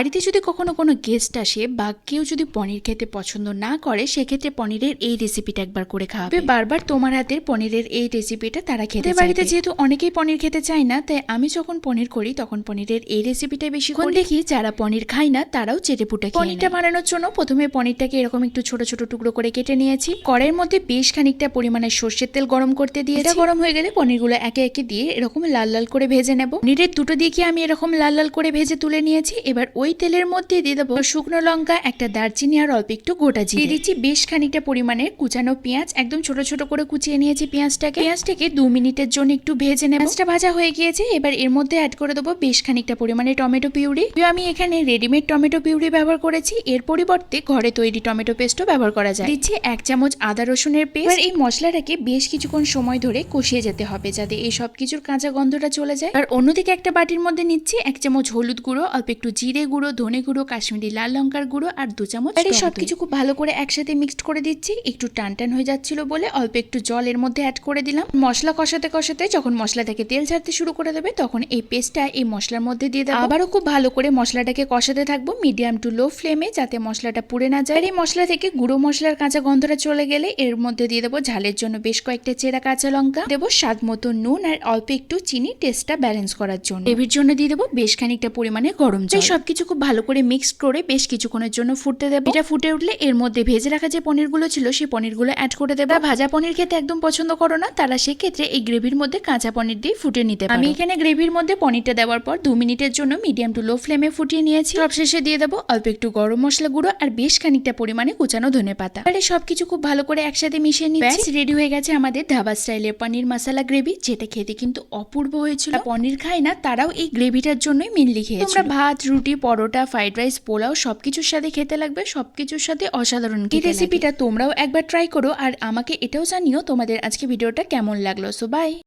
বাড়িতে যদি কখনো কোনো গেস্ট আসে বা কেউ যদি পনির খেতে পছন্দ না করে, সেক্ষেত্রে পনিরের এই রেসিপিটা একবার করে খাওয়াবে। বারবার তোমার হাতের পনিরের এই রেসিপিটা তারা খেতে চায়। বাড়িতে যেহেতু অনেকেই পনির খেতে চায় না, তাই আমি যখন পনির করি তখন পনিরের এই রেসিপিটা বেশি করে দেখি যারা পনির খায় না তারাও চেটেপুটে খায়। পনিরটা বানানোর জন্য প্রথমে পনিরটাকে এরকম একটু ছোট ছোট টুকরো করে কেটে নিয়েছি। কড়াইয়ের মধ্যে বেশ খানিকটা পরিমাণে সর্ষের তেল গরম করতে দিয়ে, এটা গরম হয়ে গেলে পনিরগুলো একে একে দিয়ে এরকম লাল লাল করে ভেজে নেব। পনিরের দুটো দিকে আমি এরকম লাল লাল করে ভেজে তুলে নিয়েছি। এবার ওই তেলের মধ্যে দিয়ে দেবো শুকনো লঙ্কা, একটা দারচিনি আর অল্প একটু গোটা জিরে। দিয়ে দিচ্ছি বেশ খানিকটা পরিমাণে কুচানো পেঁয়াজ, একদম ছোট ছোট করে কুচিয়ে নিয়েছি পেঁয়াজটাকে 2 মিনিটের জন্য একটু ভেজে নেব। পেঁয়াজটা ভাজা হয়ে গিয়েছে, এবার এর মধ্যে অ্যাড করে দেবো বেশ খানিকটা পরিমাণে টমেটো পিউরি। আমি এখানে রেডিমেড টমেটো পিউরি ব্যবহার করেছি, এর পরিবর্তে ঘরে তৈরি টমেটো পেস্টও ব্যবহার করা যায়। দিচ্ছি 1 চামচ আদা রসুনের পেস্ট। এবার এই মশলাটাকে বেশ কিছুক্ষণ সময় ধরে কষিয়ে যেতে হবে যাতে এই সব কিছুর কাঁচা গন্ধটা চলে যায়। আর অন্যদিকে একটা বাটির মধ্যে নিচ্ছি 1 চামচ হলুদ গুঁড়ো, অল্প একটু জিরে গুঁড়ো, ধনে গুঁড়ো, কাশ্মীরি লাল লঙ্কার গুঁড়ো আর 2 চামচ। এই সবকিছু খুব ভালো করে একসাথে মিক্সড করে দিচ্ছি। একটু টান হয়ে যাচ্ছিল বলে অল্প একটু জল এর মধ্যে অ্যাড করে দিলাম। মশলা কষাতে কষাতে যখন মশলা থেকে তেল ছাড়তে শুরু করে দেবে, তখন এই পেস্টটা এই মশলার মধ্যে দিয়ে দেবো। আবারও খুব ভালো করে মশলাটাকে কষাতে থাকবো মিডিয়াম টু লো ফ্লেমে, যাতে মশলাটা পুড়ে না যায়। আর এই মশলা থেকে গুঁড়ো মশলার কাঁচা গন্ধটা চলে গেলে এর মধ্যে দিয়ে দেবো ঝালের জন্য বেশ কয়েকটা চেরা কাঁচা লঙ্কা, দেবো স্বাদ মতো নুন আর অল্প একটু চিনি টেস্টটা ব্যালেন্স করার জন্য। গ্রেভির জন্য দিয়ে দেবো বেশ খানিকটা পরিমাণে গরম জল। সবকিছু খুব ভালো করে মিক্স করে বেশ কিছুক্ষণের জন্য ফুটতে দেবো। এটা ফুটে উঠলে এর মধ্যে ভেজে রাখা যে পনিরগুলো ছিল সেই পনিরগুলো অ্যাড করে দেবো। ভাজা পনির খেতে একদম পছন্দ করো না, তারা সেক্ষেত্রে এই গ্রেভির মধ্যে কাঁচা পনির দিয়ে ফুটে নিতে পারো। আমি এখানে গ্রেভির মধ্যে পনিরটা দেওয়ার পর 2 মিনিটের জন্য মিডিয়াম টু লো ফ্লেমে ফুটিয়ে নিয়েছি। সবশেষে দিয়ে দেবো অল্প একটু গরম মশলা গুঁড়ো আর বেশ খানিকটা পরিমাণে কুচানো ধনেপাতা। এবারে সবকিছু খুব ভালো করে একসাথে মিশিয়ে নিচ্ছি। রেডি হয়ে গেছে আমাদের ধাবা স্টাইলের পনির মশলা গ্রেভি, যেটা খেতে কিন্তু অপূর্ব হয়েছিল। পনির খায় না তারাও এই গ্রেভিটার জন্যই মেনলি খেয়েছিল। তোমরা ভাত, রুটি, পরোটা, ফ্রাইড রাইস, পোলাও সবকিছুর সাথে খেতে লাগবে, সবকিছুর সাথে অসাধারণ। এই রেসিপিটা তোমরাও একবার ট্রাই করো আর আমাকে এটাও জানিও তোমাদের আজকে ভিডিওটা কেমন লাগলো। So by.